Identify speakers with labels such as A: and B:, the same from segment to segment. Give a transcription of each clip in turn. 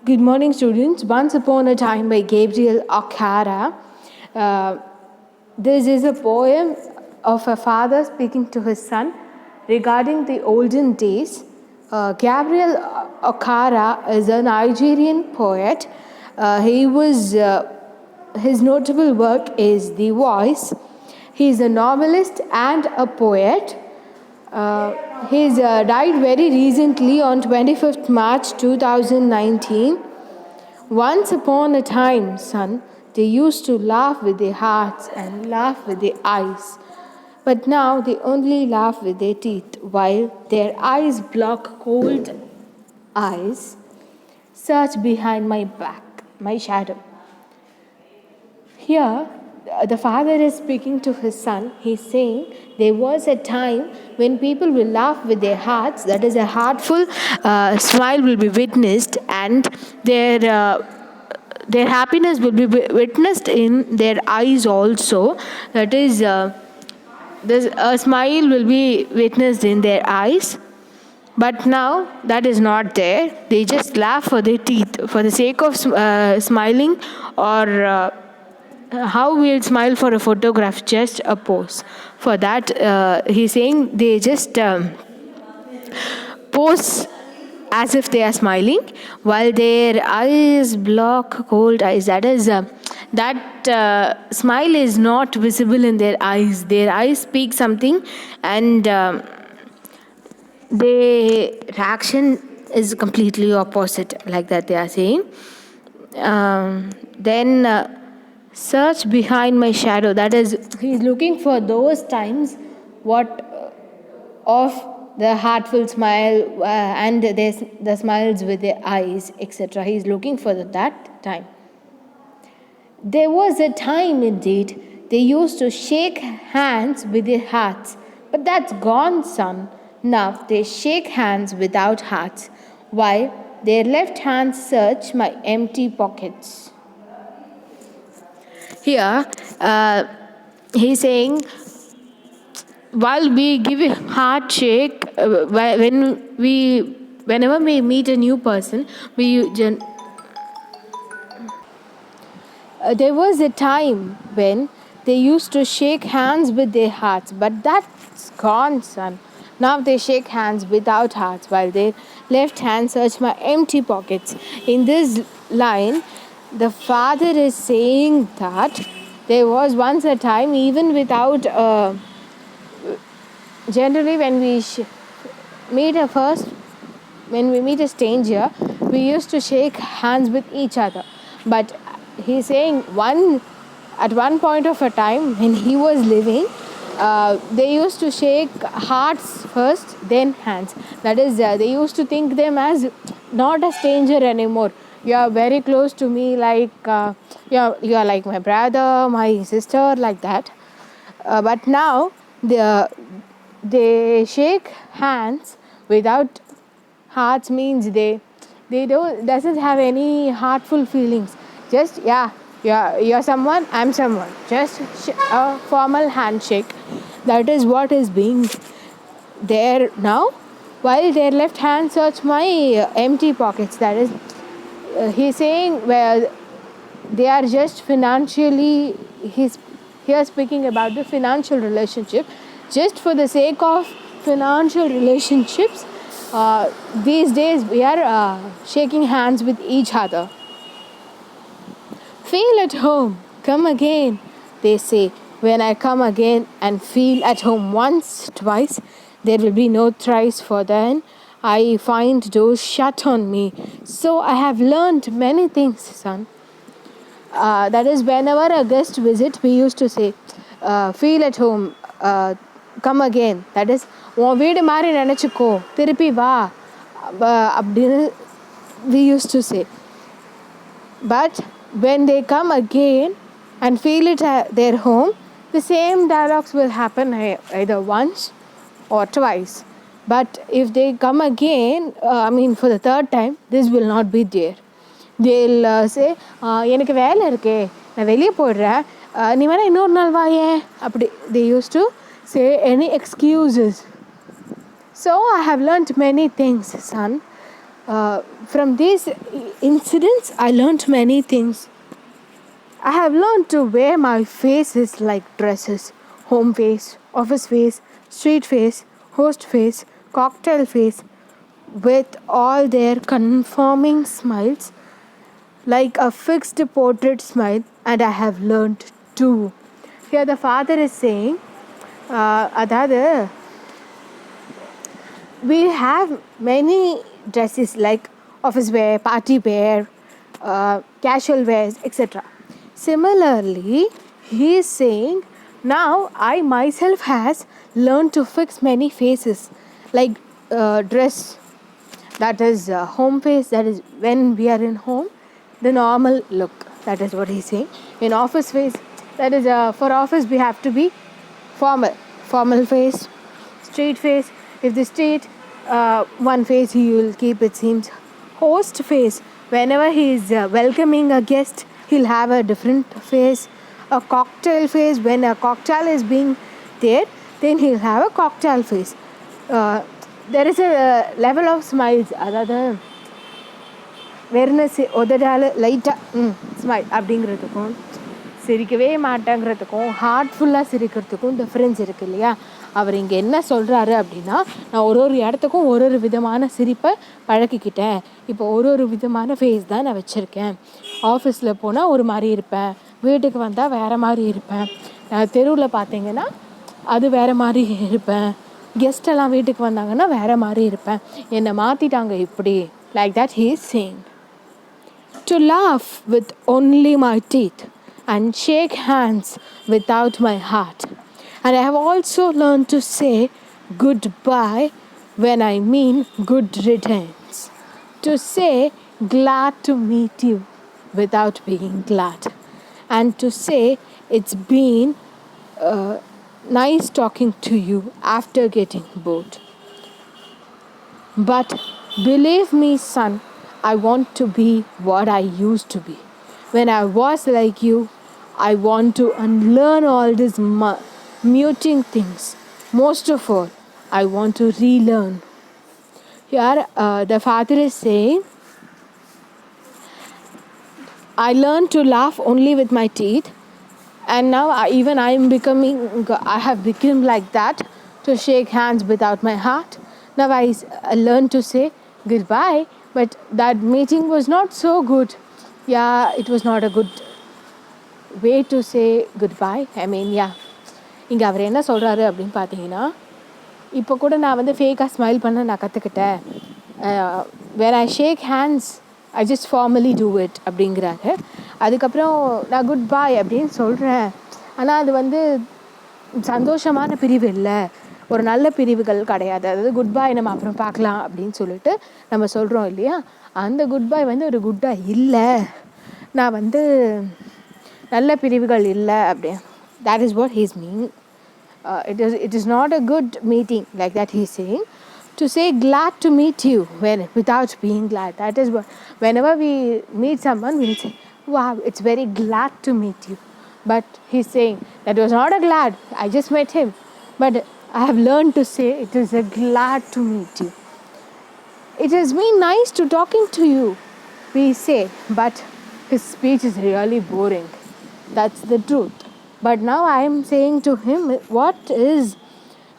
A: Good morning, students. Once Upon a Time by Gabriel Okara. Uh, this is a poem of a father speaking to his son regarding the olden days. Gabriel Okara is a Nigerian poet. His notable work is The Voice. He is a novelist and a poet. He's died very recently on 25th March 2019. Once upon a time, son, they used to laugh with their hearts and laugh with their eyes. But now they only laugh with their teeth, while their eyes block cold eyes, search behind my back, my shadow. Here, the father is speaking to his son. He's saying there was a time when people will laugh with their hearts, that is, a heartful smile will be witnessed, and their happiness will be witnessed in their eyes also. That is, a smile will be witnessed in their eyes. But now that is not there. They just laugh for their teeth, for the sake of smiling, or how we'll smile for a photograph, just a pose. For that, he's saying they just pose as if they are smiling, while their eyes block cold eyes. That is, that smile is not visible in their eyes. Their eyes speak something, and their action is completely opposite, like that they are saying. Then search behind my shadow. That is, he's looking for those times of the heartful smile and the smiles with their eyes, etc. He's looking for that time. There was a time, indeed, they used to shake hands with their hearts, but that's gone, son. Now they shake hands without hearts, while their left hands search my empty pockets. Here, he's saying, while we give a heart shake, whenever we meet a new person, there was a time when they used to shake hands with their hearts, but that's gone, son. Now they shake hands without hearts, while their left hand search my empty pockets. In this line, the father is saying that there was once a time, even without generally when we meet a stranger, we used to shake hands with each other. But he's saying at one point of a time when he was living, they used to shake hearts first, then hands. That is, they used to think them as not a stranger anymore. You are very close to me, like you are like my brother, my sister, like that. But now they shake hands without hearts, means they doesn't have any heartful feelings. Just you're someone, I'm someone. Just a formal handshake. That is what is being there now. While their left hand search my empty pockets. That is, he's saying where they are just financially. He's here speaking about the financial relationship. Just for the sake of financial relationships, these days we are shaking hands with each other. Feel at home, come again, they say. When I come again and feel at home once, twice, there will be no thrice, for then I find doors shut on me. So I have learned many things, son. That is, whenever a guest visit, we used to say, feel at home, come again. That is, உன் வீடு மாதிரி நினச்சிக்கோ, திருப்பி வா அப்படின்னு we used to say. But when they come again and feel it at their home, the same dialogues will happen either once or twice. But if they come again, for the third time, this will not be there. They'll say, எனக்கு வேலை இருக்கே, நான் வெளியே போயிடுறேன், நீ வேணா இன்னொரு நாள் வாயேன் அப்படி. They used to say any excuses. So I have learnt many things, son. From these incidents, I learned many things. I have learned to wear my faces like dresses: home face, office face, street face, host face, cocktail face, with all their conforming smiles, like a fixed portrait smile, and I have learned too. Here the father is saying, அதாவது we have many dresses like office wear, party wear, casual wears, etc. Similarly, he is saying, now I myself has learned to fix many faces, like dress, that is home face, that is when we are in home, the normal look, that is what he's saying. In office face, that is for office we have to be formal face. Street face, if the street one face he will keep, it seems. Host face, whenever he is welcoming a guest, he'll have a different face. A cocktail face, when a cocktail is being there, then he'll have a cocktail face. There is a level of smiles, அதாவது வெறும் உதடால் லைட்டாக smile அப்படிங்கிறதுக்கும் சிரிக்கவே மாட்டேங்கிறதுக்கும் ஹார்ட்ஃபுல்லாக சிரிக்கிறதுக்கும் difference இருக்குது இல்லையா? அவர் இங்கே என்ன சொல்கிறாரு அப்படின்னா, நான் ஒரு இடத்துக்கும் ஒரு விதமான சிரிப்பை பழக்கிக்கிட்டேன். இப்போ ஒரு விதமான ஃபேஸ் தான் நான் வச்சுருக்கேன். ஆஃபீஸில் போனால் ஒரு மாதிரி இருப்பேன், வீட்டுக்கு வந்தால் வேறு மாதிரி இருப்பேன், தெருவில் பார்த்தீங்கன்னா அது வேறு மாதிரி இருப்பேன், கெஸ்டெல்லாம் வீட்டுக்கு வந்தாங்கன்னா வேறு மாதிரி இருப்பேன், என்னை மாற்றிட்டாங்க இப்படி. Like that he is saying. To laugh with only my teeth and shake hands without my heart. And I have also learned to say goodbye when I mean good riddance. To say glad to meet you without being glad. And to say it's been nice talking to you after getting bored. But believe me, son, I want to be what I used to be. When I was like you, I want to unlearn all these muting things. Most of all, I want to relearn. Here, the father is saying, I learned to laugh only with my teeth, and now I have become like that, to shake hands without my heart. Now I learned to say goodbye, but that meeting was not so good. Yeah, it was not a good way to say goodbye. I mean, yeah. இங்கே அவர் என்ன சொல்கிறாரு அப்படின்னு பார்த்தீங்கன்னா, இப்போ கூட நான் ஃபேக்காக smile பண்ண நான் கற்றுக்கிட்டேன். when I shake hands, I just formally do it அப்படிங்கிறாரு. அதுக்கப்புறம் நான் குட் பாய் அப்படின்னு சொல்கிறேன். ஆனால் அது சந்தோஷமான பிரிவு இல்லை, ஒரு நல்ல பிரிவுகள் கிடையாது. அதாவது குட் பாய் நம்ம அப்புறம் பார்க்கலாம் அப்படின்னு சொல்லிட்டு நம்ம சொல்கிறோம் இல்லையா? அந்த குட் பாய் ஒரு குட்டாக இல்லை, நான் நல்ல பிரிவுகள் இல்லை அப்படி. That is what he's meaning. It is not a good meeting, like that he's saying. To say glad to meet you without being glad. That is what, whenever we meet someone, we'll say, wow, it's very glad to meet you. But he's saying, that was not a glad, I just met him. But I have learned to say, it is a glad to meet you. It has been nice to talking to you, we say, but his speech is really boring. That's the truth. But now I am saying to him, what is,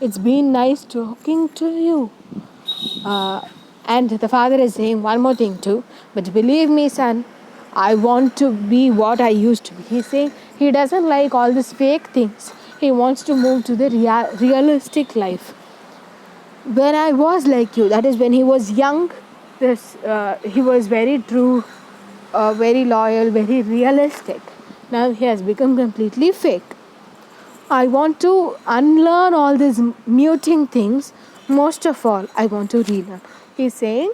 A: it's been nice talking to you. And the father is saying one more thing too, but believe me, son, I want to be what I used to be. He's saying he doesn't like all these fake things. He wants to move to the realistic life. When I was like you, that is when he was young, he was very true, very loyal, very realistic. Now he has become completely fake. I want to unlearn all these muting things. Most of all, I want to relearn. He's saying,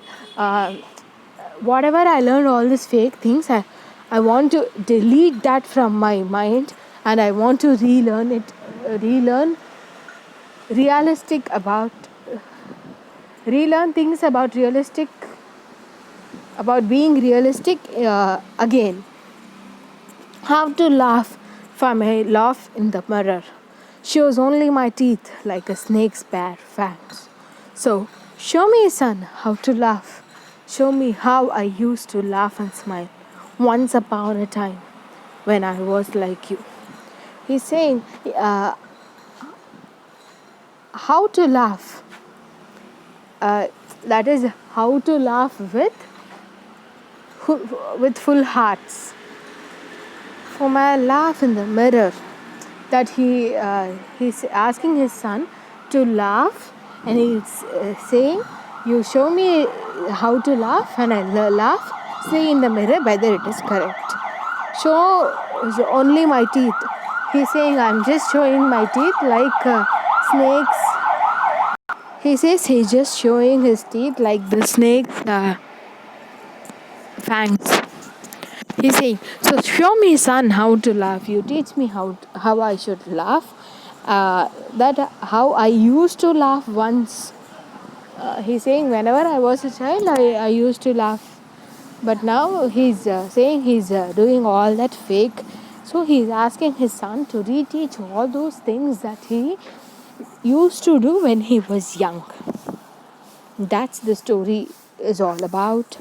A: whatever I learned, all these fake things, I want to delete that from my mind, and I want to relearn it, relearn things about being realistic again. How to laugh from a laugh in the mirror shows only my teeth like a snake's bare fangs. So show me, son, how to laugh. show me how I used to laugh and smile once upon a time when I was like you. He's saying how to laugh. That is how to laugh with full hearts. For my laugh in the mirror, that he's asking his son to laugh, and he's saying, "You show me how to laugh, and I laugh. See in the mirror whether it is correct. Show only my teeth." He's saying, "I'm just showing my teeth like snakes." He says he's just showing his teeth like the snake's fangs. He's saying, "So show me, son, how to laugh. You teach me how I should laugh. That how I used to laugh once." He's saying, whenever I was a child, I used to laugh. But now he's saying he's doing all that fake. So he's asking his son to reteach all those things that he used to do when he was young. That's the story is all about.